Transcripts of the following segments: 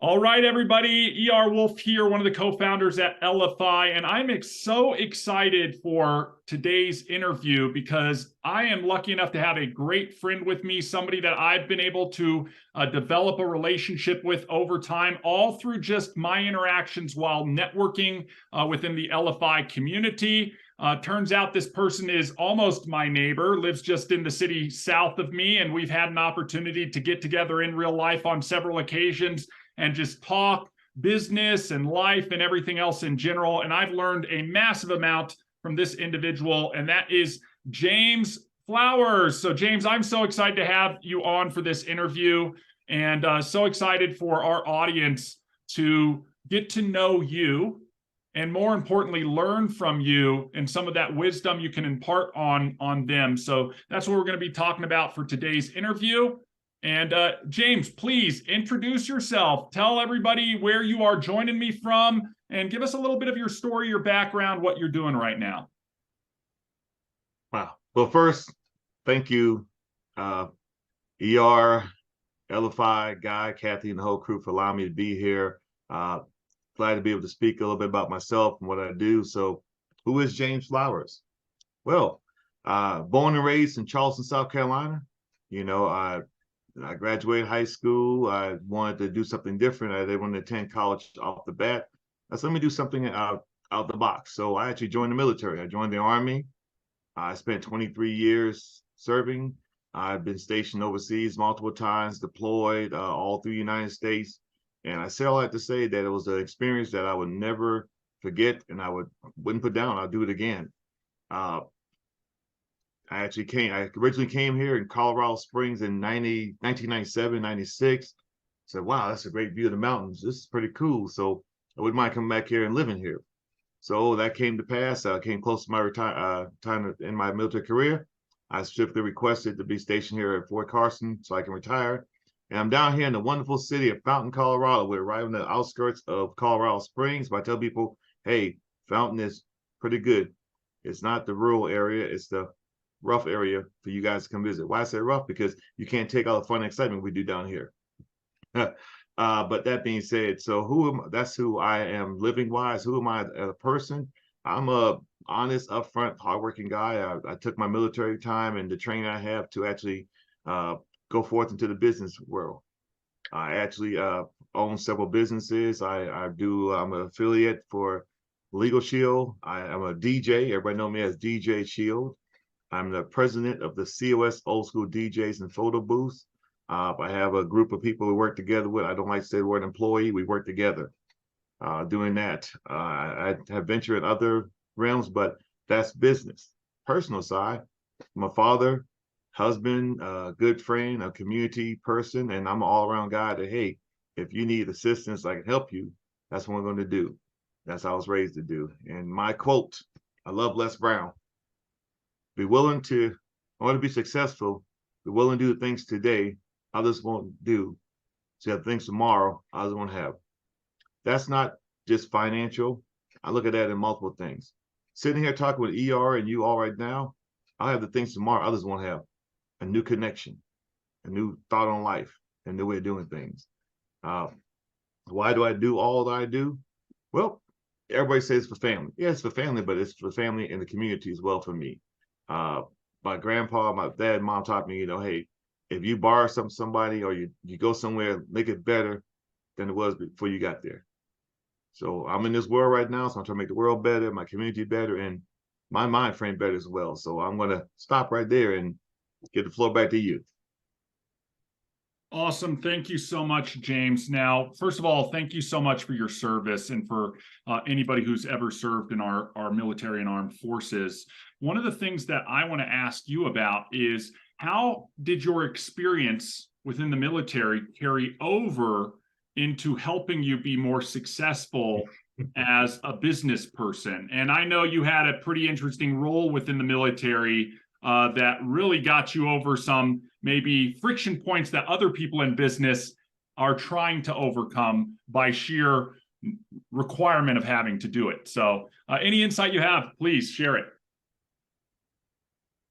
All right, everybody. ER Wolf here, one of the co-founders at Elify, and I'm so excited for today's interview because I am lucky enough to have a great friend with me, somebody that I've been able to develop a relationship with over time, all through just my interactions while networking within the Elify community. Turns out this person is almost my neighbor, lives just in the city south of me, and we've had an opportunity to get together in real life on several occasions and just talk business and life and everything else in general. And I've learned a massive amount from this individual, and that is James Flowers. So James, I'm so excited to have you on for this interview, and so excited for our audience to get to know you, and more importantly, learn from you and some of that wisdom you can impart on them. So that's what we're going to be talking about for today's interview. And James, please introduce yourself. Tell everybody where you are joining me from, and give us a little bit of your story, your background, what you're doing right now. Wow. Well, first, thank you, ER, Elify, Guy, Kathy, and the whole crew for allowing me to be here. Glad to be able to speak a little bit about myself and what I do. So, who is James Flowers? Well, born and raised in Charleston, South Carolina. You know, I graduated high school. I wanted to do something different. I didn't want to attend college off the bat. I said, let me do something out the box. So I actually joined the military. I joined the Army. I spent 23 years serving. I've been stationed overseas multiple times, deployed all through the United States. And I say all that to say that it was an experience that I would never forget, and I wouldn't put down. I'll do it again. I originally came here in Colorado Springs in 1997, 96. Said, wow, that's a great view of the mountains. This is pretty cool. So I wouldn't mind coming back here and living here. So that came to pass. I came close to my time in my military career. I specifically requested to be stationed here at Fort Carson so I can retire. And I'm down here in the wonderful city of Fountain, Colorado. We're right on the outskirts of Colorado Springs. But I tell people, hey, Fountain is pretty good. It's not the rural area. It's the rough area for you guys to come visit. Why I say rough? Because you can't take all the fun and excitement we do down here. But that being said, so that's who I am living wise. Who am I as a person? I'm a honest, upfront, hardworking guy. I took my military time and the training I have to actually go forth into the business world. I actually own several businesses. I'm an affiliate for Legal Shield. I'm a DJ. Everybody know me as DJ Shield. I'm the president of the COS Old School DJs and Photo Booths. I have a group of people we work together with. I don't like to say the word employee. We work together doing that. I have ventured in other realms, but that's business. Personal side, I'm a father, husband, good friend, a community person, and I'm an all-around guy that, hey, if you need assistance, I can help you. That's what I'm going to do. That's how I was raised to do. And my quote, I love Les Brown. I want to be successful, be willing to do the things today others won't do. So have things tomorrow others won't have. That's not just financial. I look at that in multiple things. Sitting here talking with ER and you all right now, I'll have the things tomorrow others won't have. A new connection, a new thought on life, a new way of doing things. Why do I do all that I do? Well, everybody says it's for family. Yeah, it's for family, but it's for family and the community as well for me. My grandpa, my dad, and mom taught me, hey, if you borrow something from somebody or you go somewhere, make it better than it was before you got there. So I'm in this world right now, so I'm trying to make the world better, my community better, and my mind frame better as well. So I'm going to stop right there and get the floor back to you. Awesome. Thank you so much, James. Now, first of all, thank you so much for your service and for anybody who's ever served in our military and armed forces. One of the things that I want to ask you about is, how did your experience within the military carry over into helping you be more successful as a business person? And I know you had a pretty interesting role within the military that really got you over some maybe friction points that other people in business are trying to overcome by sheer requirement of having to do it. So any insight you have, please share it.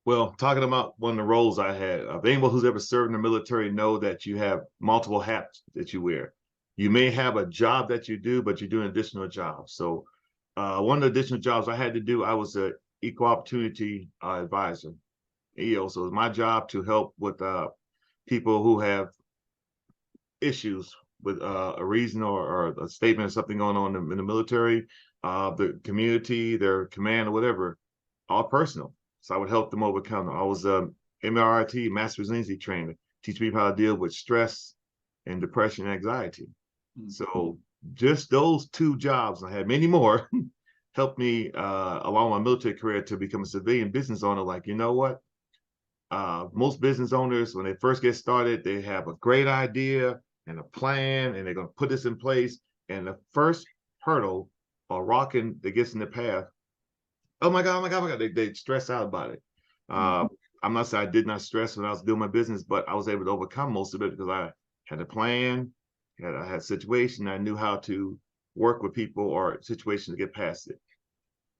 Well, talking about one of the roles I had, anyone who's ever served in the military know that you have multiple hats that you wear. you may have a job that you do, but you're doing additional jobs. So one of the additional jobs I had to do, I was an equal opportunity advisor, EO. So it's my job to help with people who have issues with a reason or a statement of something going on in the military, the community, their command, or whatever, all personal. So I would help them overcome them. I was a MRT, Master Resiliency Trainer, teach people how to deal with stress and depression and anxiety. So just those 2 jobs, I had many more, helped me along my military career to become a civilian business owner. Like, you know what? Most business owners, when they first get started, they have a great idea and a plan, and they're going to put this in place. And the first hurdle or rock that gets in the path, oh my God, oh my God, oh my God, they stress out about it. I'm not saying I did not stress when I was doing my business, but I was able to overcome most of it because I had a plan, I had a situation, I knew how to work with people or situations to get past it.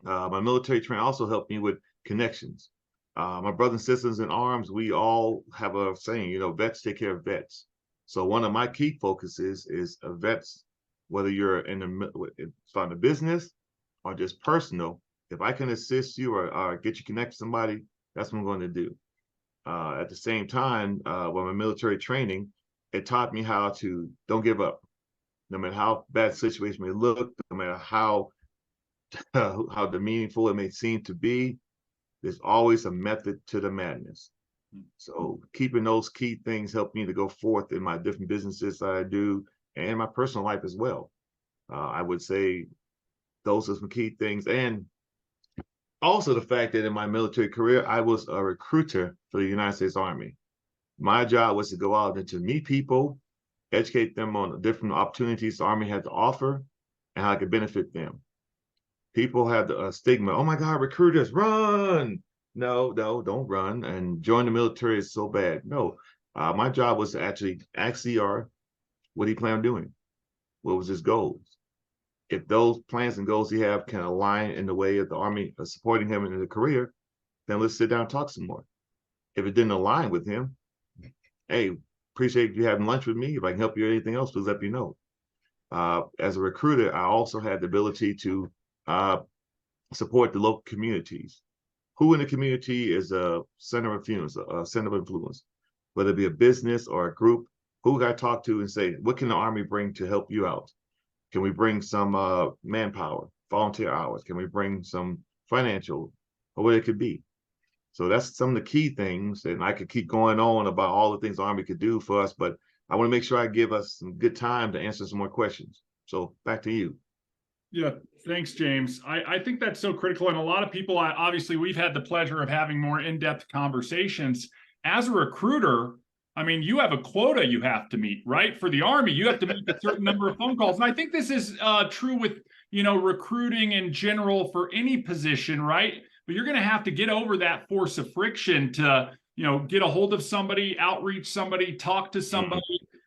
My military training also helped me with connections. My brothers and sisters in arms, we all have a saying, you know, vets take care of vets. So one of my key focuses is vets, whether you're starting a business or just personal. If I can assist you or get you connected to somebody, that's what I'm going to do. At the same time, with my military training, it taught me how to don't give up. No matter how bad the situation may look, no matter how meaningful it may seem to be, there's always a method to the madness. So keeping those key things helped me to go forth in my different businesses that I do and my personal life as well. I would say those are some key things. And also the fact that in my military career, I was a recruiter for the United States Army. My job was to go out and to meet people, educate them on the different opportunities the Army had to offer and how it could benefit them. People have the stigma, oh my God, recruiters, run. No, don't run and join the military is so bad. No, my job was to actually ask CR what he planned on doing. What was his goals? If those plans and goals he have can align in the way of the Army supporting him in the career, then let's sit down and talk some more. If it didn't align with him, hey, appreciate you having lunch with me. If I can help you with anything else, please let me know. As a recruiter, I also had the ability to support the local communities. Who in the community is a center of influence, whether it be a business or a group? Who can I talk to and say, what can the Army bring to help you out? Can we bring some manpower, volunteer hours? Can we bring some financial, or what it could be? So that's some of the key things, and I could keep going on about all the things the Army could do for us, but I want to make sure I give us some good time to answer some more questions. So back to you. Yeah, thanks, James. I think that's so critical. And a lot of people, obviously, we've had the pleasure of having more in-depth conversations. As a recruiter, I mean, you have a quota you have to meet, right? For the Army, you have to make a certain number of phone calls. And I think this is true with, you know, recruiting in general for any position, right? But you're going to have to get over that force of friction to, you know, get a hold of somebody, outreach somebody, talk to somebody.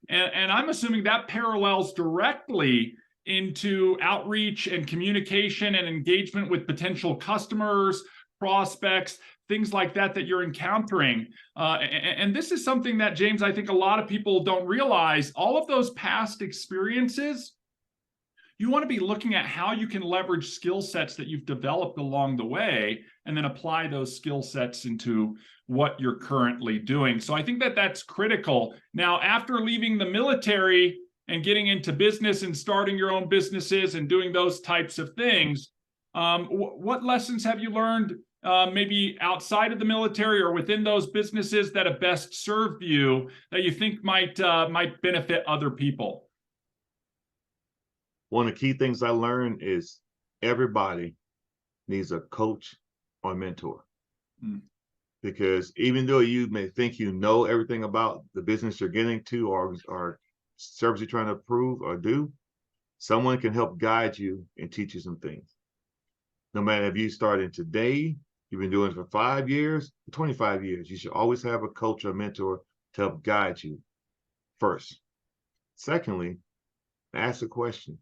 And I'm assuming that parallels directly into outreach and communication and engagement with potential customers, prospects, things like that that you're encountering. And this is something that, James, I think a lot of people don't realize. All of those past experiences, you want to be looking at how you can leverage skill sets that you've developed along the way and then apply those skill sets into what you're currently doing. So I think that that's critical. Now, after leaving the military and getting into business and starting your own businesses and doing those types of things, what lessons have you learned maybe outside of the military or within those businesses that have best served you that you think might benefit other people? One of the key things I learned is everybody needs a coach or mentor. Because even though you may think you know everything about the business you're getting to or service you're trying to improve or do, someone can help guide you and teach you some things. No matter if you started today, you've been doing it for 5 years, 25 years, you should always have a coach or mentor to help guide you first. Secondly, ask a question.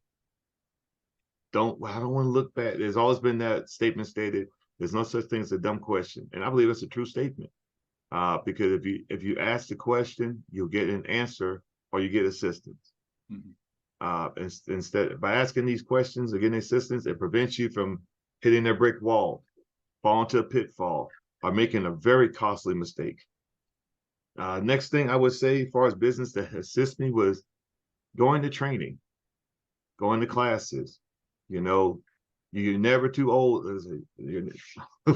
I don't want to look back. There's always been that statement stated, there's no such thing as a dumb question. And I believe that's a true statement. Because if you ask the question, you'll get an answer or you get assistance. Instead, by asking these questions or getting assistance, it prevents you from hitting a brick wall, falling into a pitfall, or making a very costly mistake. Next thing I would say, as far as business that assists me, was going to training, going to classes. You know, you're never too old.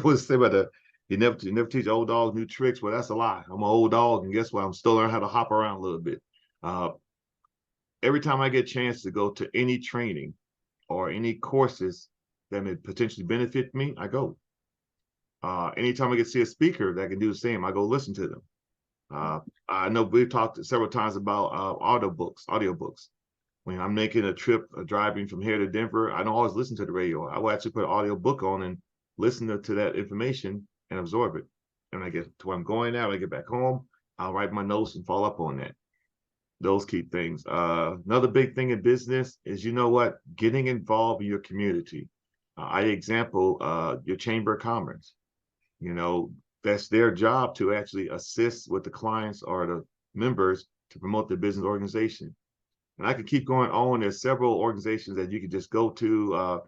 What's say about that? You never teach old dogs new tricks. Well, that's a lie. I'm an old dog, and guess what? I'm still learning how to hop around a little bit. Every time I get a chance to go to any training or any courses that may potentially benefit me, I go. Anytime I get to see a speaker that can do the same, I go listen to them. I know we've talked several times about audiobooks. When I'm making a trip, driving from here to Denver, I don't always listen to the radio. I will actually put an audiobook on and listen to that information and absorb it. And when I get to where I'm going now, when I get back home, I'll write my notes and follow up on that. Those key things. Another big thing in business is, you know what, getting involved in your community. Example, your Chamber of Commerce. You know, that's their job to actually assist with the clients or the members to promote their business organization. And I could keep going on. There's several organizations that you could just go to.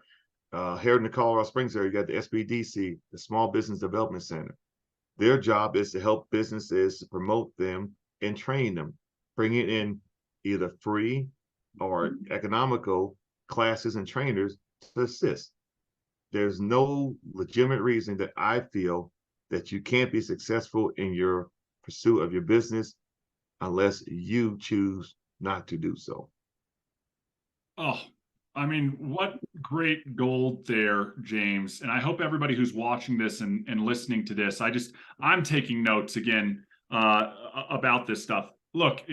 Here in the Colorado Springs area, you got the SBDC, the Small Business Development Center. Their job is to help businesses, to promote them and train them, bringing in either free or economical classes and trainers to assist. There's no legitimate reason that I feel that you can't be successful in your pursuit of your business unless you choose not to do so. Oh, I mean, what great gold there, James. And I hope everybody who's watching this and listening to this, I'm taking notes again about this stuff. Look,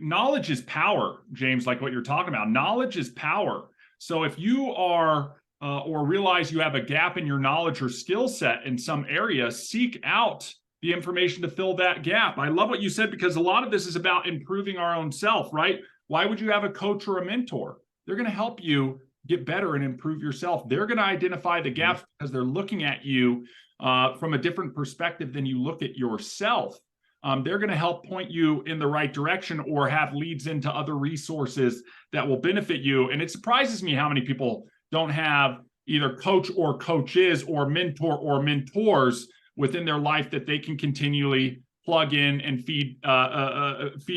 knowledge is power, James, like what you're talking about. Knowledge is power. So if you are or realize you have a gap in your knowledge or skill set in some area, seek out the information to fill that gap. I love what you said, because a lot of this is about improving our own self, right? Why would you have a coach or a mentor? They're going to help you get better and improve yourself. They're going to identify the gaps because they're looking at you from a different perspective than you look at yourself. They're going to help point you in the right direction or have leads into other resources that will benefit you. And it surprises me how many people don't have either coach or coaches or mentor or mentors within their life that they can continually plug in and feed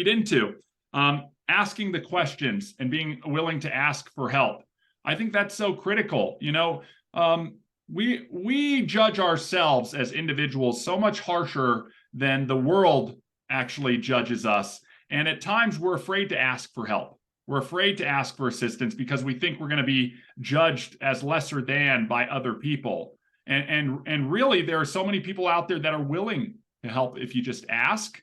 into. Asking the questions and being willing to ask for help. I think that's so critical. You know, we judge ourselves as individuals so much harsher than the world actually judges us. And at times we're afraid to ask for help. We're afraid to ask for assistance because we think we're going to be judged as lesser than by other people. And really, there are so many people out there that are willing to help if you just ask.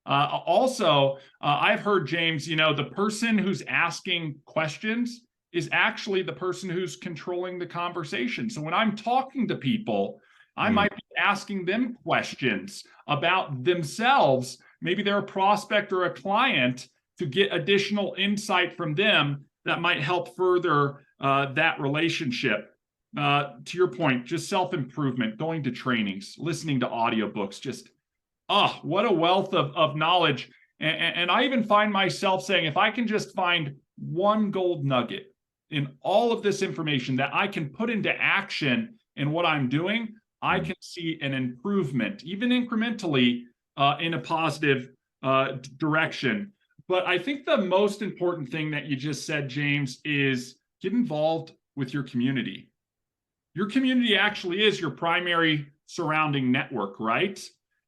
Also, I've heard, James, you know, the person who's asking questions is actually the person who's controlling the conversation. So when I'm talking to people, I might be asking them questions about themselves. Maybe they're a prospect or a client, to get additional insight from them that might help further that relationship. To your point, just self-improvement, going to trainings, listening to audiobooks, just, what a wealth of knowledge. And I even find myself saying, if I can just find one gold nugget in all of this information that I can put into action in what I'm doing, I can see an improvement, even incrementally, in a positive direction. But I think the most important thing that you just said, James, is get involved with your community. Your community actually is your primary surrounding network, right?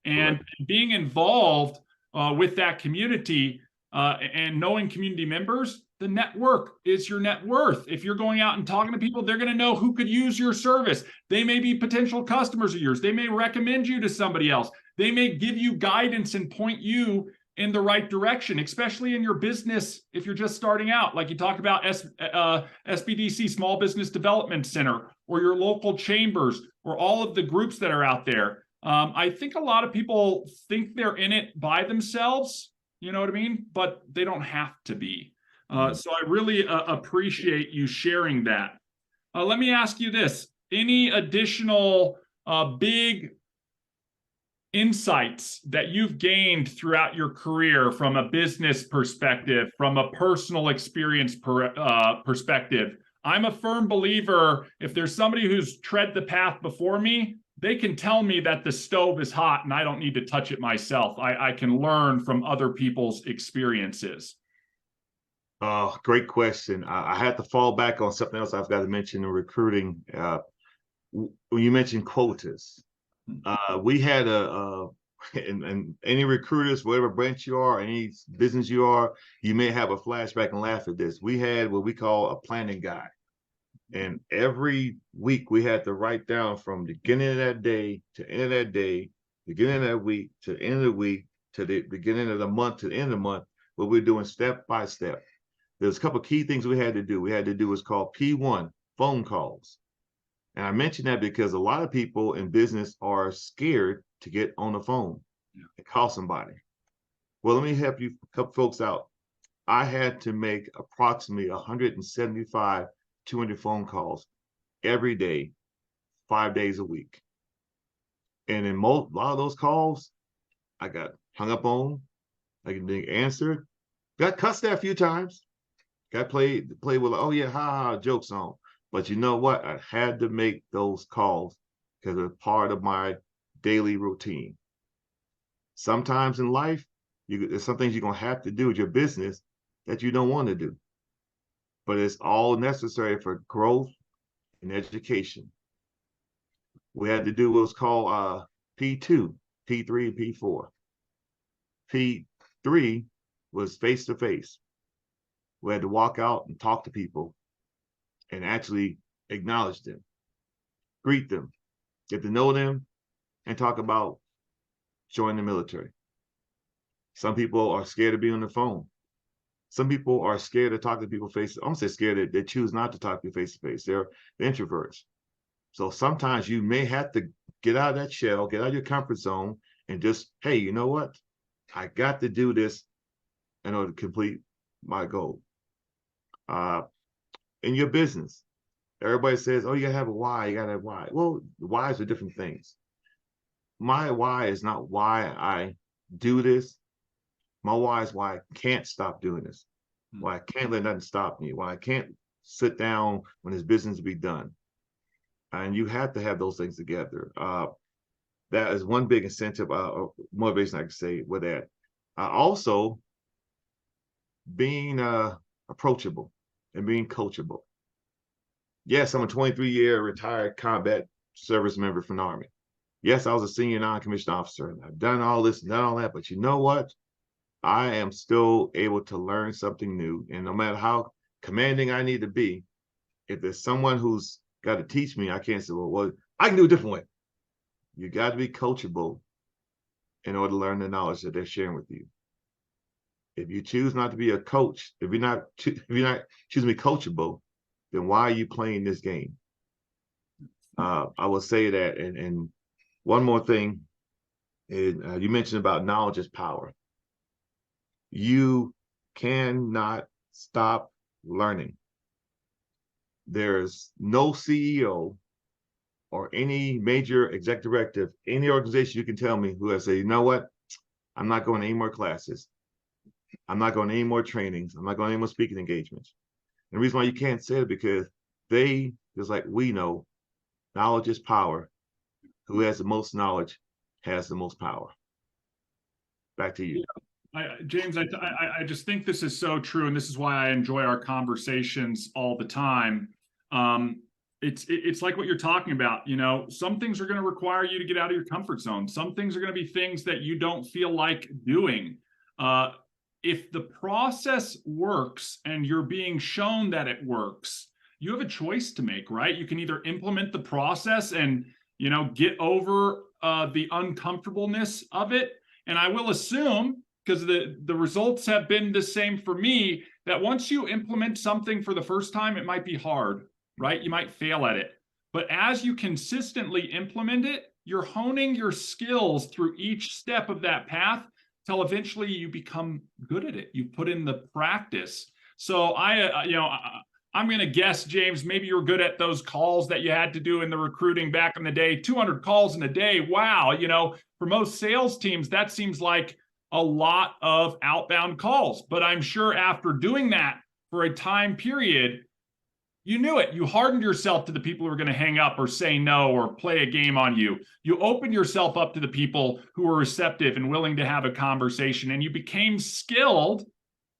And being involved with that community and knowing community members, the network is your net worth. If you're going out and talking to people, they're going to know who could use your service. They may be potential customers of yours. They may recommend you to somebody else. They may give you guidance and point you in the right direction, especially in your business if you're just starting out, like you talked about SBDC, Small Business Development Center, or your local chambers, or all of the groups that are out there. I think a lot of people think they're in it by themselves, you know what I mean? But they don't have to be. So I really appreciate you sharing that. Let me ask you this. Any additional big insights that you've gained throughout your career from a business perspective, from a personal experience perspective. I'm a firm believer, if there's somebody who's tread the path before me, they can tell me that the stove is hot and I don't need to touch it myself. I can learn from other people's experiences. Great question. I had to fall back on something else I've got to mention in recruiting. When you mentioned quotas, we had and any recruiters, whatever branch you are, any business you are, you may have a flashback and laugh at this. We had what we call a planning guide. And every week we had to write down from the beginning of that day to end of that day, beginning of that week to the end of the week, to the beginning of the month to the end of the month, what we're doing step by step. There's a couple of key things we had to do. We had to do what's called P1, phone calls. And I mention that because a lot of people in business are scared to get on the phone and call somebody. Well, let me help you, a couple folks out. I had to make approximately 175, 200 phone calls every day, 5 days a week. And in a lot of those calls, I got hung up on, I didn't answer, got cussed at a few times, got played with, oh yeah, ha, jokes on. But you know what? I had to make those calls because they're part of my daily routine. Sometimes in life, there's some things you're going to have to do with your business that you don't want to do. But it's all necessary for growth and education. We had to do what was called P2, P3, and P4. P3 was face-to-face. We had to walk out and talk to people and actually acknowledge them, greet them, get to know them, and talk about joining the military. Some people are scared to be on the phone. Some people are scared to talk to people face. I don't say scared, they choose not to talk to you face to face. They're introverts. So sometimes you may have to get out of that shell, get out of your comfort zone, and just, hey, you know what? I got to do this in order to complete my goal. In your business, everybody says, oh, you gotta have a why, you gotta have why. Well, whys are different things. My why is not why I do this. My why is why I can't stop doing this, why I can't let nothing stop me, why I can't sit down when there's business to be done. And you have to have those things together. That is one big incentive, motivation I can say with that. Also, being approachable and being coachable. Yes, I'm a 23-year retired combat service member from the Army. Yes, I was a senior non-commissioned officer, and I've done all this and done all that, but you know what? I am still able to learn something new. And no matter how commanding I need to be, if there's someone who's got to teach me, I can't say, well, I can do it a different way. You got to be coachable in order to learn the knowledge that they're sharing with you. If you choose not to be a coach, if you're not choosing to be coachable, then why are you playing this game? I will say that. And one more thing, you mentioned about knowledge is power. You cannot stop learning. There's no CEO or any major executive directive, any organization you can tell me who has said, you know what? I'm not going to any more classes. I'm not going to any more trainings. I'm not going to any more speaking engagements. And the reason why you can't say it because they, just like we know, knowledge is power. Who has the most knowledge has the most power. Back to you. James, I just think this is so true, and this is why I enjoy our conversations all the time. It's like what you're talking about. You know, some things are going to require you to get out of your comfort zone. Some things are going to be things that you don't feel like doing. If the process works and you're being shown that it works, you have a choice to make, right? You can either implement the process and, you know, get over the uncomfortableness of it. And I will assume, because the results have been the same for me, that once you implement something for the first time, it might be hard, right? You might fail at it. But as you consistently implement it, you're honing your skills through each step of that path till eventually you become good at it. You put in the practice. So I'm going to guess, James, maybe you're good at those calls that you had to do in the recruiting back in the day, 200 calls in a day. Wow. You know, for most sales teams, that seems like a lot of outbound calls. But I'm sure after doing that for a time period, you knew it. You hardened yourself to the people who are going to hang up or say no or play a game on you. You opened yourself up to the people who were receptive and willing to have a conversation, and you became skilled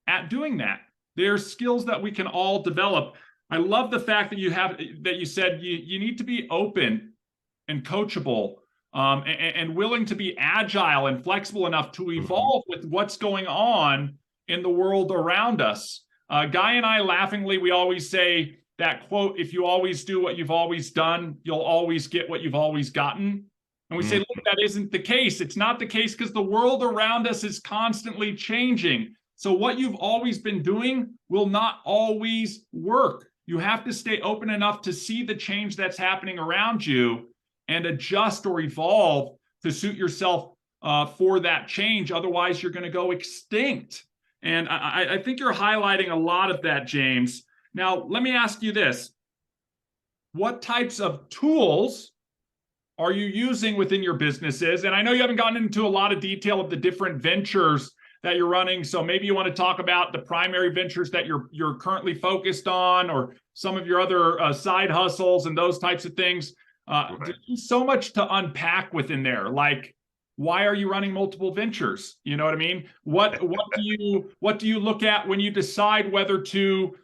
at doing that. There's skills that we can all develop. I love the fact that you said you need to be open and coachable, and willing to be agile and flexible enough to evolve with what's going on in the world around us. Guy and I laughingly, we always say that quote, if you always do what you've always done, you'll always get what you've always gotten. And we say, look, that isn't the case. It's not the case because the world around us is constantly changing. So what you've always been doing will not always work. You have to stay open enough to see the change that's happening around you and adjust or evolve to suit yourself for that change. Otherwise, you're going to go extinct. And I think you're highlighting a lot of that, James. Now, let me ask you this. What types of tools are you using within your businesses? And I know you haven't gotten into a lot of detail of the different ventures that you're running. So maybe you want to talk about the primary ventures that you're currently focused on, or some of your other side hustles and those types of things. There's so much to unpack within there. Like, why are you running multiple ventures? You know what I mean? What do you look at when you decide whether to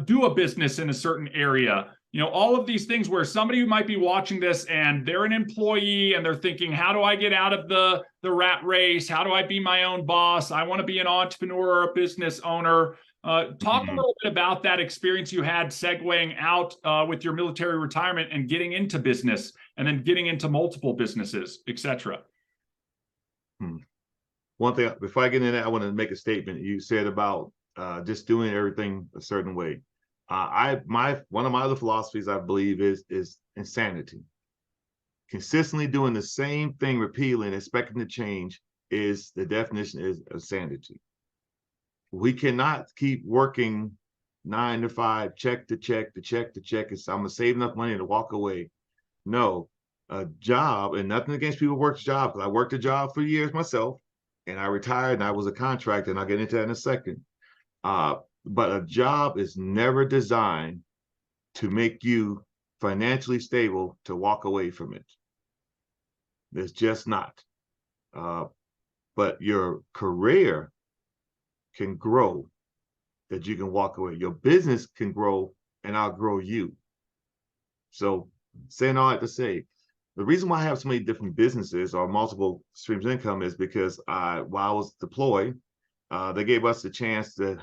do a business in a certain area? You know, all of these things where somebody who might be watching this and they're an employee and they're thinking, how do I get out of the rat race? How do I be my own boss? I want to be an entrepreneur or a business owner. Talk a little bit about that experience you had segueing out with your military retirement and getting into business, and then getting into multiple businesses, etc. One thing, before I get into that, I want to make a statement. You said about just doing everything a certain way. One of my other philosophies, I believe, is insanity. Consistently doing the same thing repeatedly and expecting to change is the definition is insanity. We cannot keep working 9 to 5, check to check to check to check. I'm gonna save enough money to walk away. No, a job, and nothing against people who work jobs, because I worked a job for years myself, and I retired and I was a contractor, and I'll get into that in a second. But a job is never designed to make you financially stable to walk away from it. It's just not. But your career can grow that you can walk away. Your business can grow and outgrow you. So saying all that to say, the reason why I have so many different businesses or multiple streams of income is because while I was deployed, they gave us the chance to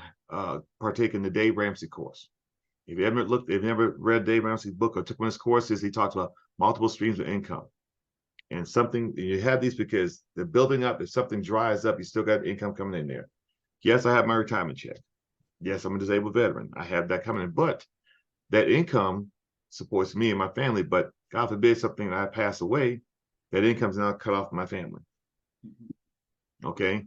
partake in the Dave Ramsey course. If you never read Dave Ramsey's book or took one of his courses, he talks about multiple streams of income. And you have these because they're building up. If something dries up, you still got income coming in there. Yes, I have my retirement check. Yes, I'm a disabled veteran. I have that coming in, but that income supports me and my family. But God forbid something I pass away, that income's now cut off my family. Okay.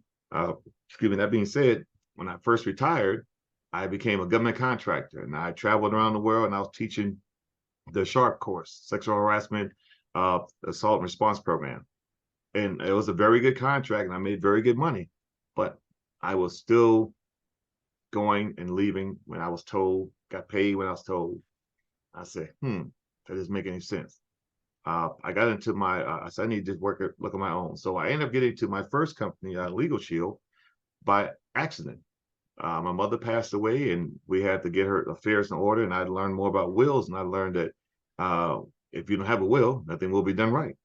Excuse me. That being said, when I first retired, I became a government contractor, and I traveled around the world, and I was teaching the SHARP course, Sexual Harassment Assault and Response Program. And it was a very good contract, and I made very good money, but I was still going and leaving when I was told, got paid when I was told. I said, that doesn't make any sense. I got into I said, I need to look on my own. So I ended up getting to my first company, Legal Shield, by accident. My mother passed away, and we had to get her affairs in order, and I learned more about wills, and I learned that if you don't have a will, nothing will be done right.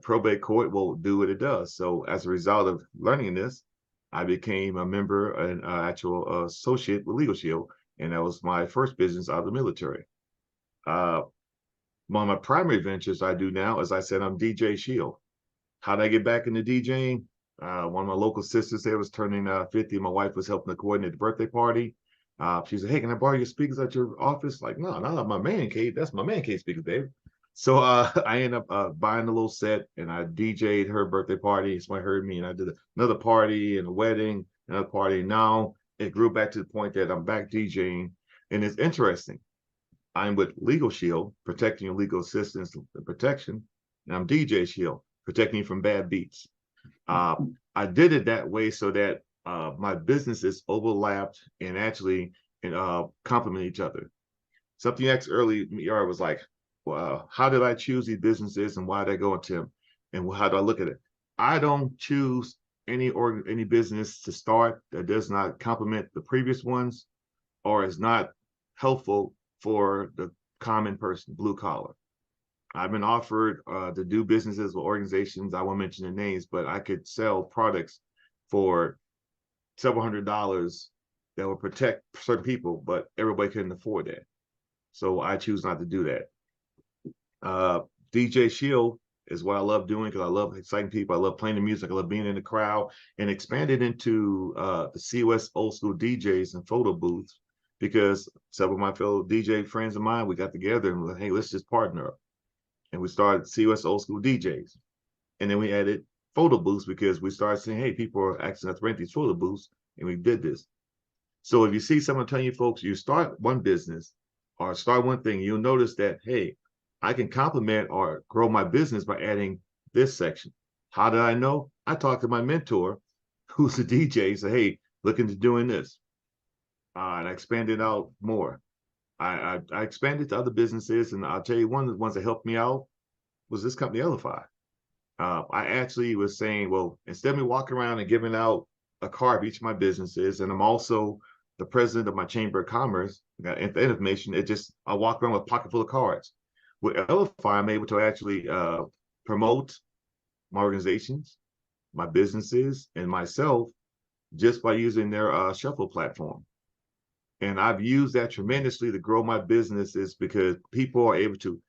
Probate court will do what it does. So as a result of learning this, I became a member and actual associate with Legal Shield, and that was my first business out of the military. One of my primary ventures I do now, as I said, I'm DJ Shield. How did I get back into DJing? One of my local sisters there was turning 50. My wife was helping to coordinate the birthday party. She said, hey, can I borrow your speakers at your office? Like, no, not my man cave. That's my man cave speakers, babe. So I ended up buying a little set, and I DJ'd her birthday party. Somebody heard me, and I did another party and a wedding, another party. Now it grew back to the point that I'm back DJing. And it's interesting. I'm with Legal Shield, protecting your legal assistance and protection, and I'm DJ Shield. protecting you from bad beats. I did it that way so that my businesses overlapped and actually complement each other. Something you asked earlier was like, well, how did I choose these businesses and why did I go into them? And how do I look at it? I don't choose any business to start that does not complement the previous ones or is not helpful for the common person, blue collar. I've been offered to do businesses with organizations. I won't mention the names, but I could sell products for several $100s that will protect certain people, but everybody couldn't afford that. So I choose not to do that. DJ Shield is what I love doing because I love exciting people. I love playing the music. I love being in the crowd, and expanded into the COS old school DJs and photo booths because several of my fellow DJ friends of mine, we got together and like, hey, let's just partner up. And we started COS old school DJs. And then we added photo booths because we started saying, hey, people are asking us to rent these photo booths, and we did this. So if you see someone telling you folks, you start one business or start one thing, you'll notice that, hey, I can complement or grow my business by adding this section. How did I know? I talked to my mentor, who's a DJ, said, hey, look into doing this. And I expanded out more. I expanded to other businesses, and I'll tell you one of the ones that helped me out was this company, Elify. I actually was saying, well, instead of me walking around and giving out a card of each of my businesses, and I'm also the president of my Chamber of Commerce, got information, I walk around with a pocket full of cards. With Elify, I'm able to actually promote my organizations, my businesses, and myself just by using their shuffle platform. And I've used that tremendously to grow my businesses because people are able to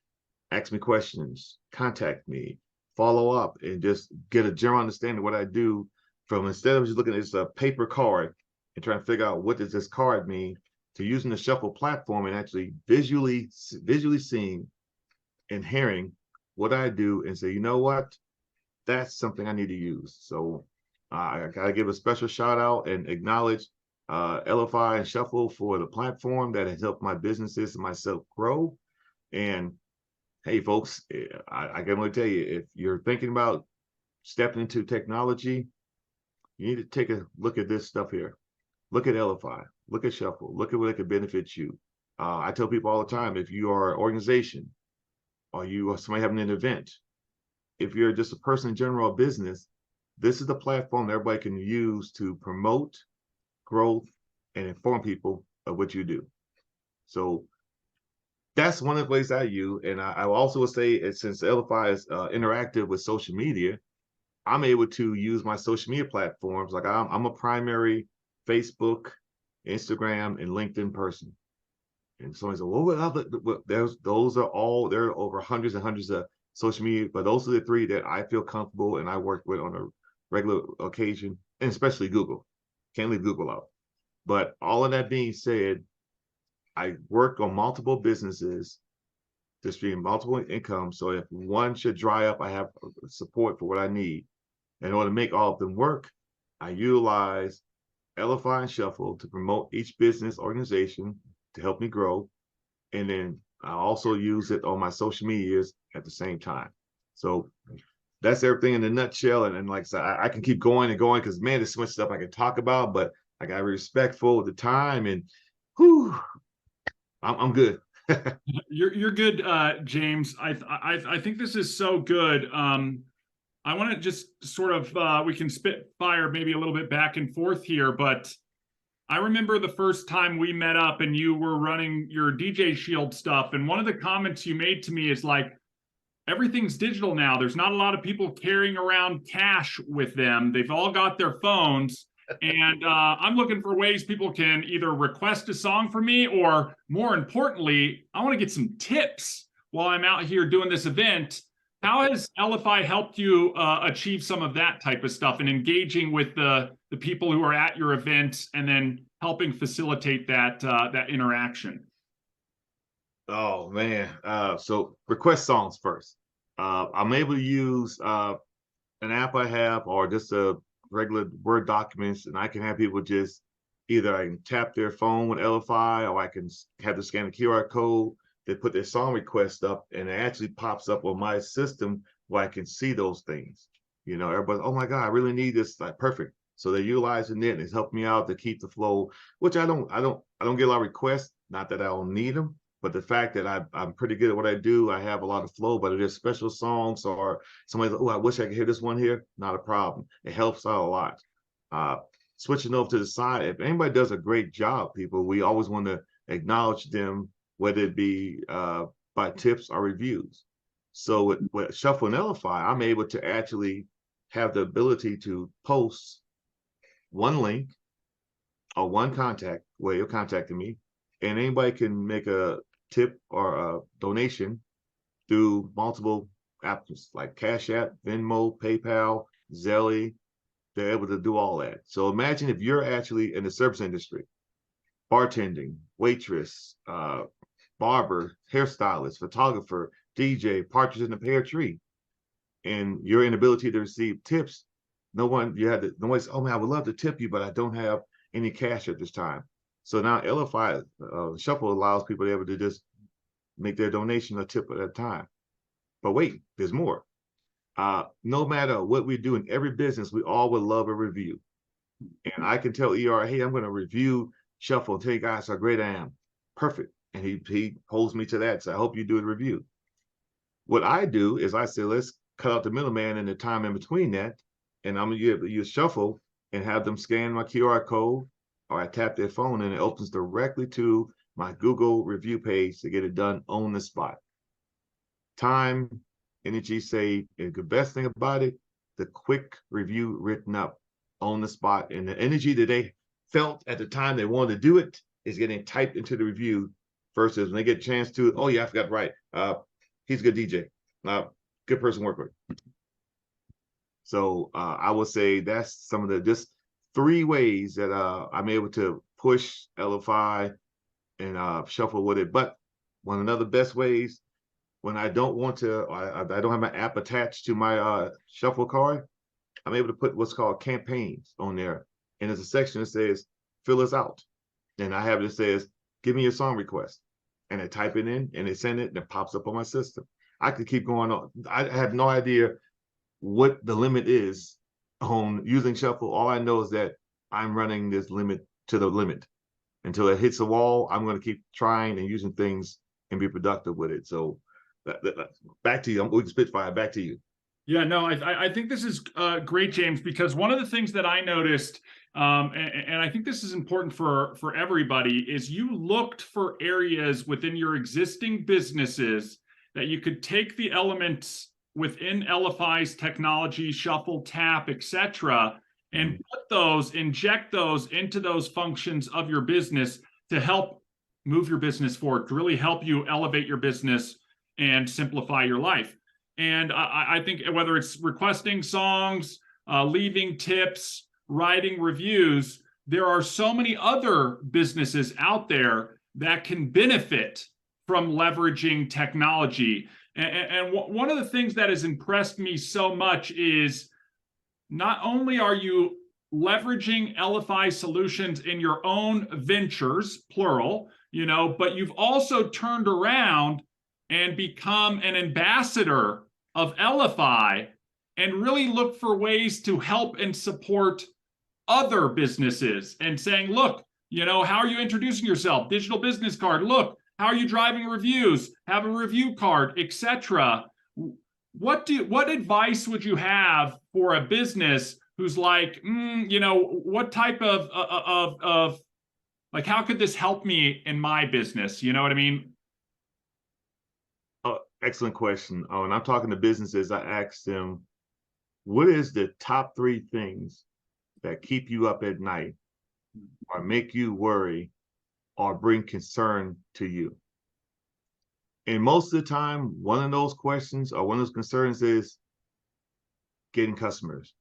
ask me questions, contact me, follow up, and just get a general understanding of what I do from instead of just looking at this paper card and trying to figure out what does this card mean to using the shuffle platform and actually visually seeing and hearing what I do and say, you know what, that's something I need to use. So I gotta give a special shout out and acknowledge Elify and Shuffle for the platform that has helped my businesses and myself grow. And hey, folks, I can only tell you, if you're thinking about stepping into technology, you need to take a look at this stuff here. Look at Elify, look at Shuffle, look at what it could benefit you. I tell people all the time, if you are an organization or you are somebody having an event, if you're just a person in general or business, this is the platform that everybody can use to promote growth and inform people of what you do. So that's one of the ways I use. And I also would say, since Elify is interactive with social media, I'm able to use my social media platforms. Like I'm a primary Facebook, Instagram, and LinkedIn person. And somebody said, well, what other? Those are all, there are over hundreds and hundreds of social media, but those are the three that I feel comfortable and I work with on a regular occasion, and especially Google. Can't leave Google out. But all of that being said, I work on multiple businesses to stream multiple income. So if one should dry up, I have support for what I need. In order to make all of them work, I utilize Elify and Shuffle to promote each business organization to help me grow. And then I also use it on my social medias at the same time. So that's everything in a nutshell. And like I said, I can keep going and going because, man, there's so much stuff I can talk about, but I got to be respectful of the time, and whew, I'm good. You're good, James. I think this is so good. I want to just sort of we can spit fire maybe a little bit back and forth here, but I remember the first time we met up and you were running your DJ Shield stuff, and one of the comments you made to me is like, everything's digital now. There's not a lot of people carrying around cash with them. They've all got their phones. And I'm looking for ways people can either request a song for me, or more importantly, I want to get some tips while I'm out here doing this event. How has Elify helped you achieve some of that type of stuff and engaging with the people who are at your event and then helping facilitate that that interaction? Oh man. So request songs first. I'm able to use an app I have or just a regular Word documents, and I can have people just either I can tap their phone with Elify, or I can have to scan the QR code. They put their song request up, and it actually pops up on my system where I can see those things. You know, everybody, oh my God, I really need this. Like perfect. So they're utilizing it and it's helped me out to keep the flow, which I don't get a lot of requests. Not that I don't need them, but the fact that I'm pretty good at what I do, I have a lot of flow. But if there's special songs or somebody's like, oh, I wish I could hear this one here, not a problem. It helps out a lot. Switching over to the side, if anybody does a great job, people, we always want to acknowledge them, whether it be by tips or reviews. So with Shuffle and Elify, I'm able to actually have the ability to post one link or one contact way of contacting me, and anybody can make a tip or a donation through multiple apps like Cash App, Venmo, PayPal, Zelle. They're able to do all that. So imagine if you're actually in the service industry, bartending, waitress, barber, hairstylist, photographer, DJ, partridge in the pear tree, and your inability to receive tips. No one says, oh man, I would love to tip you, but I don't have any cash at this time. So now Elify Shuffle allows people to be able to just make their donation a tip at a time. But wait, there's more. No matter what we do in every business, we all would love a review. And I can tell ER, hey, I'm going to review Shuffle and tell you guys how great I am. Perfect. And he holds me to that. So I hope you do a review. What I do is I say, let's cut out the middleman and the time in between that. And I'm going to use Shuffle and have them scan my QR code, or I tap their phone and it opens directly to my Google review page to get it done on the spot. Time, energy saved, and the best thing about it, the quick review written up on the spot, and the energy that they felt at the time they wanted to do it is getting typed into the review versus when they get a chance to, oh yeah, I forgot, right. He's a good DJ, good person to work with. So I would say that's some of the just 3 ways that I'm able to push Elify and Shuffle with it. But one of the best ways, when I don't want to, I don't have my app attached to my Shuffle card, I'm able to put what's called campaigns on there. And there's a section that says, fill us out. And I have it that says, give me your song request. And I type it in and they send it and it pops up on my system. I could keep going on. I have no idea what the limit is on using Shuffle. All I know is that I'm running this limit to the limit. Until it hits the wall, I'm going to keep trying and using things and be productive with it. So back to you. We can Spitfire. Back to you. Yeah, no, I think this is great, James, because one of the things that I noticed, and I think this is important for everybody, is you looked for areas within your existing businesses that you could take the elements within Elify's technology, Shuffle, Tap, etc., and inject those into those functions of your business to help move your business forward, to really help you elevate your business and simplify your life. And I think whether it's requesting songs, leaving tips, writing reviews, there are so many other businesses out there that can benefit from leveraging technology. And one of the things that has impressed me so much is not only are you leveraging Elify solutions in your own ventures, plural, but you've also turned around and become an ambassador of Elify and really look for ways to help and support other businesses and saying, look, how are you introducing yourself? Digital business card. Look, how are you driving reviews? Have a review card, etc. What advice would you have for a business who's like, what type of like, how could this help me in my business? You know what I mean? Excellent question. Oh, and I'm talking to businesses. I asked them, what is the top 3 things that keep you up at night or make you worry or bring concern to you? And most of the time, one of those questions or one of those concerns is getting customers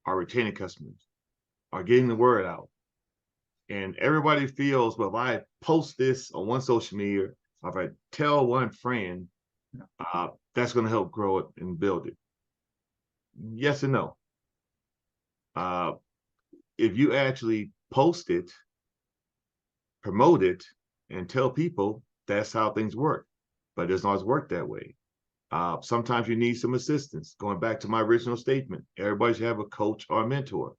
or retaining customers or getting the word out. And everybody feels, well, if I post this on one social media, or if I tell one friend, that's going to help grow it and build it. Yes and no. If you actually post it, promote it, and tell people, that's how things work. But it doesn't always work that way. Sometimes you need some assistance. Going back to my original statement, everybody should have a coach or a mentor.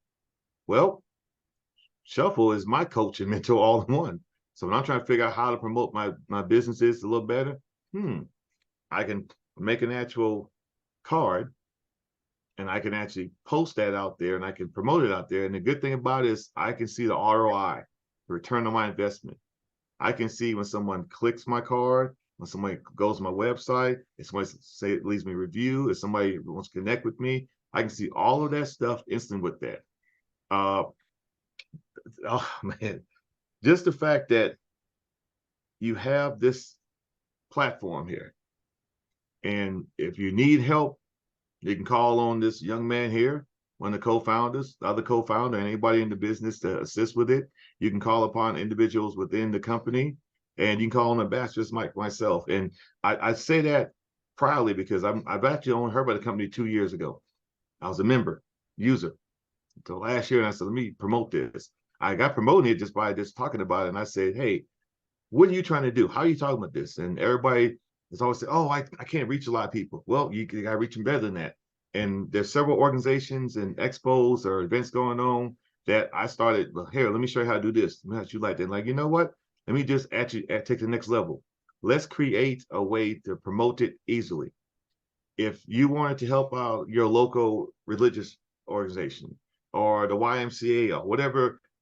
Well, Shuffle is my coach and mentor all in one. So when I'm trying to figure out how to promote my businesses a little better, I can make an actual card and I can actually post that out there and I can promote it out there. And the good thing about it is I can see the ROI, the return on my investment. I can see when someone clicks my card, when somebody goes to my website, if somebody leaves me a review, if somebody wants to connect with me, I can see all of that stuff instant with that. Oh man, just the fact that you have this platform here, and if you need help, you can call on this young man here, one of the co-founders, the other co-founder, and anybody in the business to assist with it. You can call upon individuals within the company, and you can call on ambassadors like myself. And I say that proudly because I've actually only heard about the company 2 years ago. I was a member, user, until last year, and I said, let me promote this. I got promoting it just by just talking about it, and I said, hey, what are you trying to do? How are you talking about this? And everybody is always saying, oh, I can't reach a lot of people. Well, you got to reach them better than that. And there's several organizations and expos or events going on that I started, well, here, let me show you how to do this. Let me how you like that. Like, you know what? Let me just actually take the next level. Let's create a way to promote it easily. If you wanted to help out your local religious organization or the YMCA or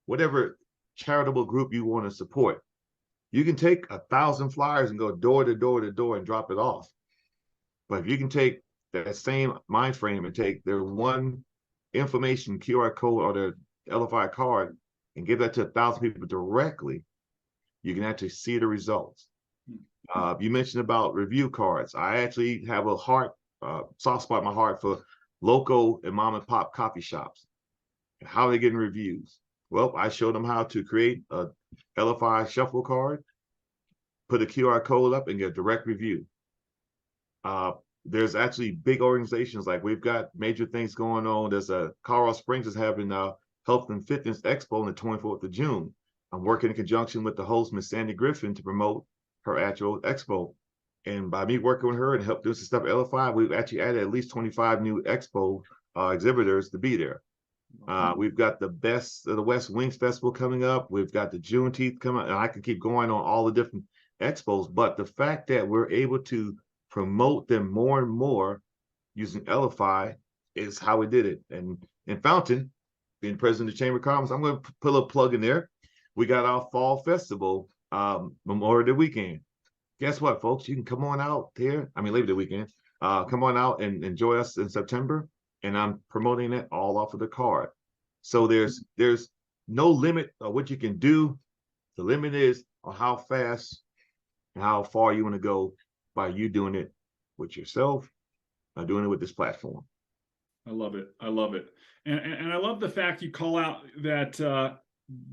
whatever charitable group you want to support, you can take 1,000 flyers and go door to door to door and drop it off. But if you can take that same mind frame and take their one information QR code or their Elify card and give that to 1,000 people directly, you can actually see the results. You mentioned about review cards. I actually have a soft spot in my heart for local and mom and pop coffee shops and how they're getting reviews. Well, I showed them how to create a Elify shuffle card, put a QR code up, and get a direct review. There's actually big organizations, like we've got major things going on. There's Colorado Springs is having a Health and Fitness Expo on the 24th of June. I'm working in conjunction with the host, Miss Sandy Griffin, to promote her actual expo. And by me working with her and help do some stuff at Elify, we've actually added at least 25 new expo exhibitors to be there. We've got the Best of the West Wings Festival coming up. We've got the Juneteenth coming up, and I can keep going on all the different expos. But the fact that we're able to promote them more and more using Elify is how we did it. And in Fountain, being president of the Chamber of Commerce, I'm going to put a little plug in there. We got our fall festival, Memorial Day weekend. Guess what, folks? You can come on out here. I mean, Labor Day weekend. Come on out and enjoy us in September. And I'm promoting it all off of the card. So there's no limit of what you can do. The limit is on how fast and how far you want to go by you doing it with yourself, by doing it with this platform. I love it. I love it. And I love the fact you call out that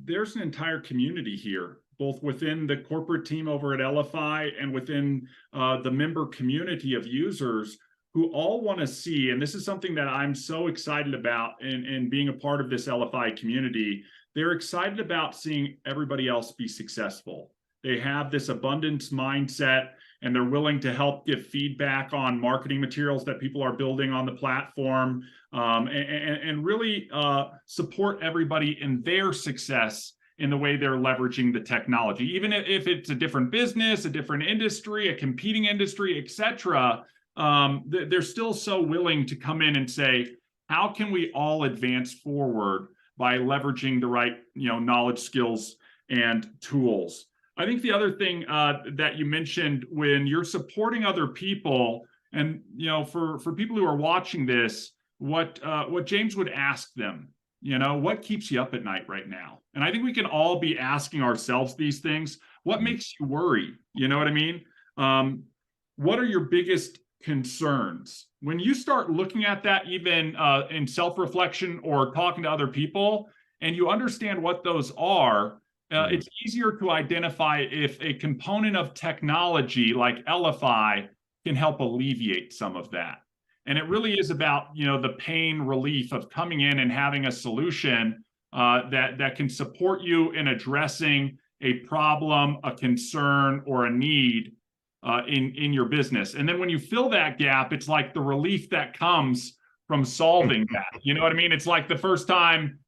there's an entire community here, both within the corporate team over at Elify and within the member community of users who all want to see, and this is something that I'm so excited about in being a part of this Elify community, they're excited about seeing everybody else be successful. They have this abundance mindset, and they're willing to help give feedback on marketing materials that people are building on the platform, and really support everybody in their success in the way they're leveraging the technology. Even if it's a different business, a different industry, a competing industry, etc., they're still so willing to come in and say, how can we all advance forward by leveraging the right knowledge, skills, and tools? I think the other thing that you mentioned, when you're supporting other people, and for people who are watching this, what James would ask them, what keeps you up at night right now? And I think we can all be asking ourselves these things. What makes you worry? You know what I mean? What are your biggest concerns? When you start looking at that, even in self-reflection or talking to other people, and you understand what those are, it's easier to identify if a component of technology like Elify can help alleviate some of that. And it really is about the pain relief of coming in and having a solution that can support you in addressing a problem, a concern, or a need in your business. And then when you fill that gap, it's like the relief that comes from solving that. You know what I mean? It's like the first time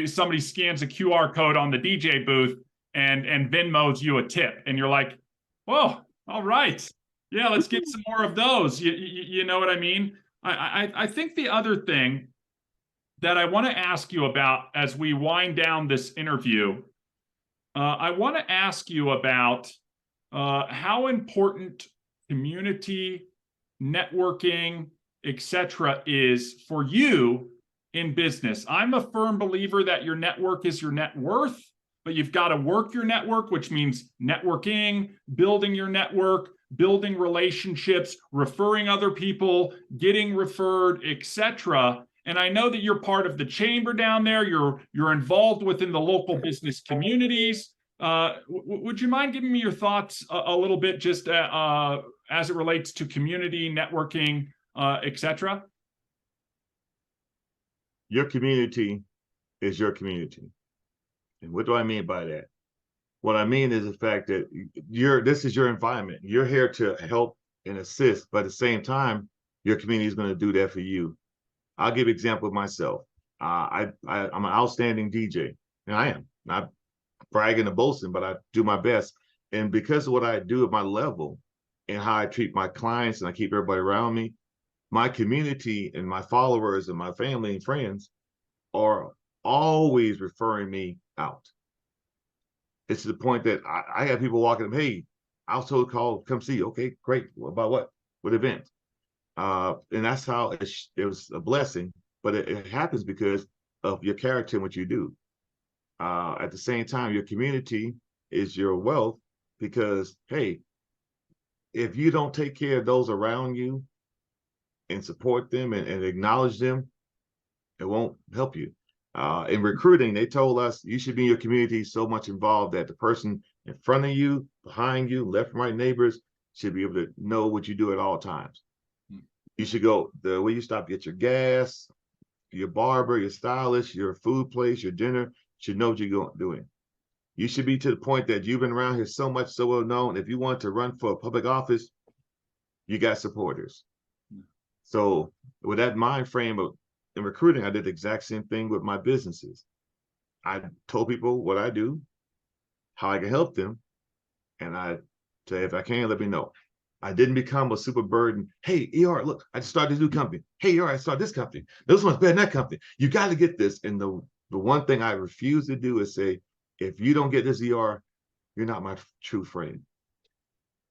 somebody scans a QR code on the DJ booth and Venmos you a tip, and you're like, whoa, all right, yeah, let's get some more of those. You know what I mean? I think the other thing that I want to ask you about as we wind down this interview, I want to ask you about how important community, networking, etc. is for you in business. I'm a firm believer that your network is your net worth, but you've got to work your network, which means networking, building your network, building relationships, referring other people, getting referred, etc. And I know that you're part of the chamber down there. You're involved within the local business communities. Would you mind giving me your thoughts a little bit, just as it relates to community, networking, etc.? Your community is your community. And what do I mean by that? What I mean is the fact that this is your environment. You're here to help and assist, but at the same time, your community is going to do that for you. I'll give an example of myself. I'm an outstanding DJ, and I am not bragging or boasting, but I do my best. And because of what I do at my level and how I treat my clients and I keep everybody around me, my community and my followers and my family and friends are always referring me out. It's to the point that I have people walking up, hey, I was told to call, come see you. Okay, great. About what? What event? And that's how it was a blessing, but it happens because of your character and what you do. At the same time, your community is your wealth, because, hey, if you don't take care of those around you and support them and acknowledge them, it won't help you. In recruiting, they told us you should be in your community so much involved that the person in front of you, behind you, left and right neighbors should be able to know what you do at all times. You should go the way you stop, get your gas, your barber, your stylist, your food place, your dinner, should know what you're doing. You should be to the point that you've been around here so much, so well known. If you want to run for a public office, you got supporters. So with that mind frame of in recruiting, I did the exact same thing with my businesses. I told people what I do, how I can help them, and I say, if I can, let me know. I didn't become a super burden. Hey, ER, look, I just started this new company. Hey, ER, I started this company. This one's better than that company. You got to get this. And the one thing I refuse to do is say, if you don't get this ER, you're not my true friend.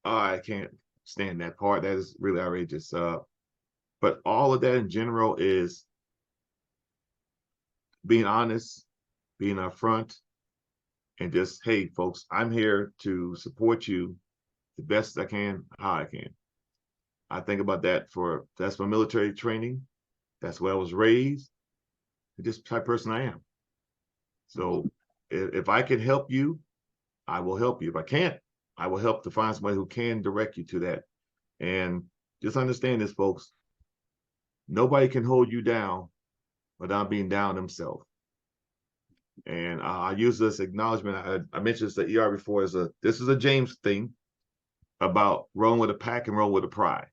I can't stand that part. That is really outrageous. But all of that in general is being honest, being upfront, and just, hey, folks, I'm here to support you the best I can, how I can. I think about that that's my military training. That's where I was raised. Just the type of person I am. So if I can help you, I will help you. If I can't, I will help to find somebody who can direct you to that. And just understand this, folks. Nobody can hold you down without being down themselves. And I use this acknowledgement. I mentioned this to ER before. This is a James thing about rolling with a pack and roll with a pride.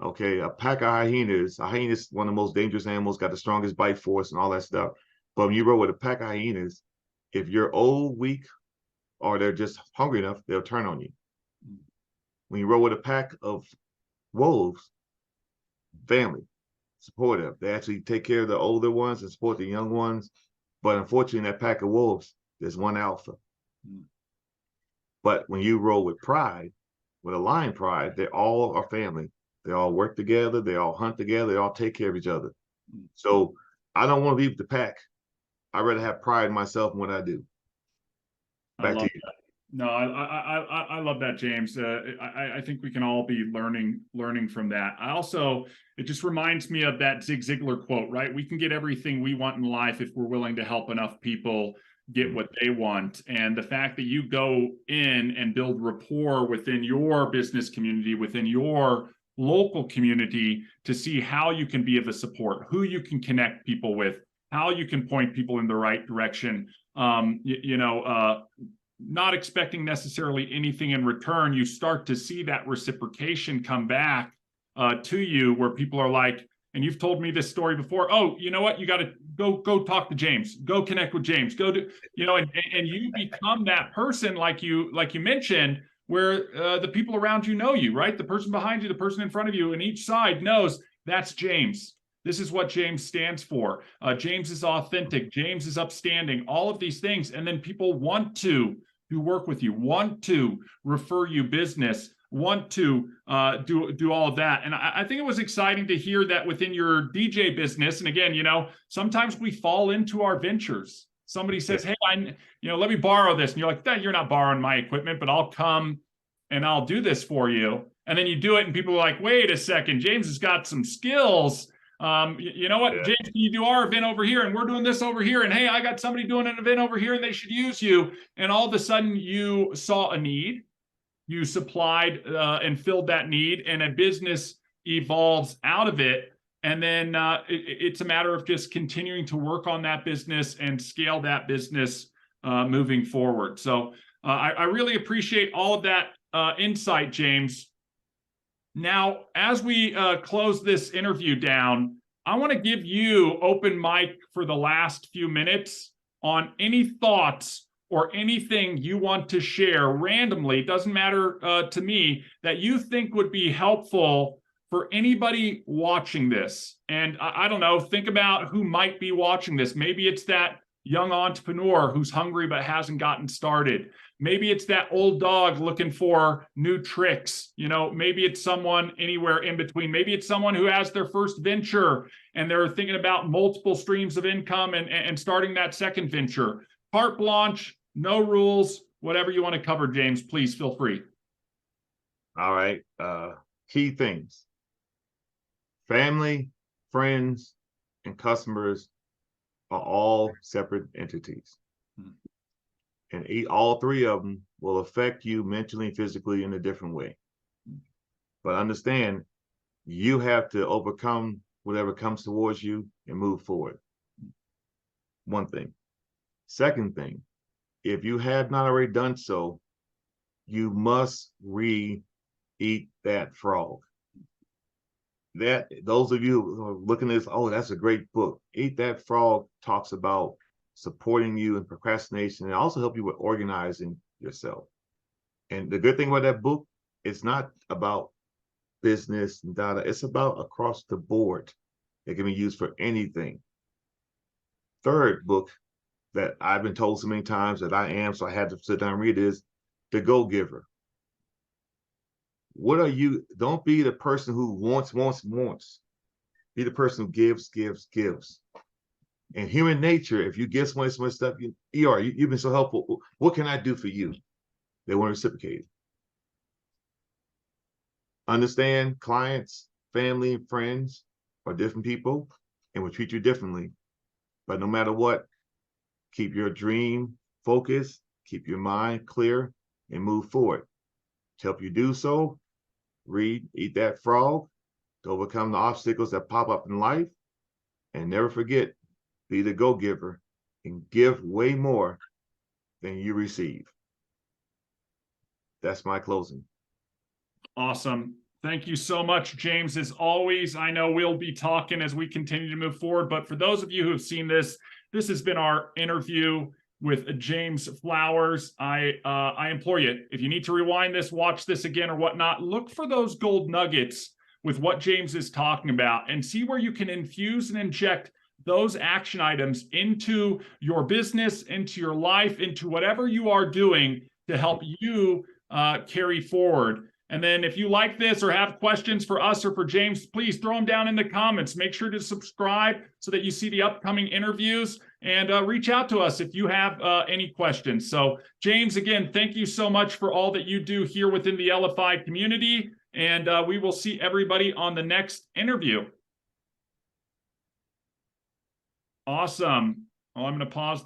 Okay, a pack of hyenas. A hyena is one of the most dangerous animals, got the strongest bite force and all that stuff. But when you roll with a pack of hyenas, if you're old, weak, or they're just hungry enough, they'll turn on you. When you roll with a pack of wolves, family, supportive. They actually take care of the older ones and support the young ones. But unfortunately, in that pack of wolves, there's one alpha. But when you roll with pride, with a lion pride, they all are family. They all work together. They all hunt together. They all take care of each other. So I don't want to leave the pack. I'd rather have pride in myself and what I do. Back to you. That. No, I love that, James. I think we can all be learning from that. It just reminds me of that Zig Ziglar quote, right? We can get everything we want in life if we're willing to help enough people get what they want. And the fact that you go in and build rapport within your business community, within your local community, to see how you can be of a support, who you can connect people with, how you can point people in the right direction. not expecting necessarily anything in return, you start to see that reciprocation come back to you, where people are like, and you've told me this story before, oh, you know what, you got to go talk to James, go connect with James, go do, you know, and you become that person, like you mentioned, where the people around you know you, right? The person behind you, the person in front of you, and each side knows that's James. This is what James stands for. James is authentic. James is upstanding. All of these things. And then people want to work with you, want to refer you business, want to do all of that. And I think it was exciting to hear that within your DJ business. And again, you know, sometimes we fall into our ventures. Somebody says, hey, let me borrow this. And you're like, you're not borrowing my equipment, but I'll come and I'll do this for you. And then you do it and people are like, wait a second, James has got some skills. You know what, James, can you do our event over here? And we're doing this over here. And hey, I got somebody doing an event over here and they should use you. And all of a sudden you saw a need, you supplied and filled that need, and a business evolves out of it. And then it's a matter of just continuing to work on that business and scale that business moving forward. So I really appreciate all of that insight, James. Now, as we close this interview down, I want to give you open mic for the last few minutes on any thoughts or anything you want to share randomly, doesn't matter to me, that you think would be helpful for anybody watching this. And I don't know, think about who might be watching this. Maybe it's that young entrepreneur who's hungry but hasn't gotten started. Maybe it's that old dog looking for new tricks. You know, maybe it's someone anywhere in between. Maybe it's someone who has their first venture and they're thinking about multiple streams of income and starting that second venture. Carte blanche, no rules, whatever you want to cover, James, please feel free. All right. Key things. Family, friends, and customers are all separate entities. And all three of them will affect you mentally and physically in a different way. But understand, you have to overcome whatever comes towards you and move forward. One thing. Second thing, if you have not already done so, you must eat that frog. That those of you who are looking at this, oh, that's a great book. Eat That Frog talks about supporting you in procrastination and also help you with organizing yourself. And the good thing about that book, it's not about business and data. It's about across the board. It can be used for anything. Third book that I've been told so many times that I am, so I had to sit down and read, is The Go-Giver. What are you? Don't be the person who wants. Be the person who gives. And human nature, if you give someone so much stuff, you've been so helpful. What can I do for you? They want to reciprocate. Understand, clients, family, and friends are different people and will treat you differently. But no matter what, keep your dream focused, keep your mind clear, and move forward. To help you do so, read Eat That Frog to overcome the obstacles that pop up in life. And never forget, be the go-giver and give way more than you receive. That's my closing. Awesome. Thank you so much, James. As always, I know we'll be talking as we continue to move forward, but for those of you who have seen this, this has been our interview with James Flowers. I implore you, if you need to rewind this, watch this again or whatnot, look for those gold nuggets with what James is talking about and see where you can infuse and inject those action items into your business, into your life, into whatever you are doing to help you carry forward. And then if you like this or have questions for us or for James, please throw them down in the comments. Make sure to subscribe so that you see the upcoming interviews, and reach out to us if you have any questions. So James, again, thank you so much for all that you do here within the Elify community. And we will see everybody on the next interview. Awesome. Well, I'm going to pause the